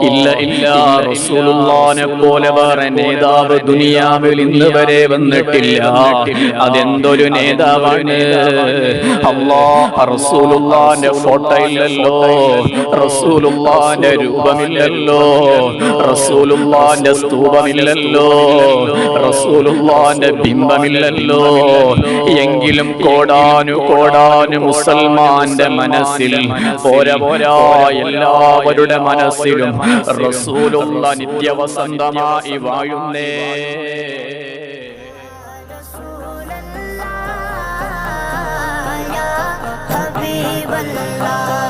ഇല്ല ഇല്ല, റസൂലുള്ളാഹിനെ പോലെ വേറെ നേതാവ് ദുനിയാവിൽ ഇന്ന് വരെ വന്നിട്ടില്ല. അതെന്തൊരു നേതാവാണ്! റസൂലുള്ളാഹിന്റെ ഫോട്ടോ ഇല്ലല്ലോ, റസൂലുള്ളാഹിന്റെ രൂപമില്ലല്ലോ, റസൂലുള്ളാഹിന്റെ സ്തൂപമില്ലല്ലോ, റസൂലുള്ളാഹിന്റെ ബിംബമില്ലല്ലോ. എങ്കിലും കോടാനു മുസൽമാന്റെ മനസ്സിൽ പോരാ എല്ലാവരുടെ മനസ്സിലും റസൂലുള്ള നിത്യവസന്തമായി വാഴുന്നേ. ഹബീബല്ലാഹ്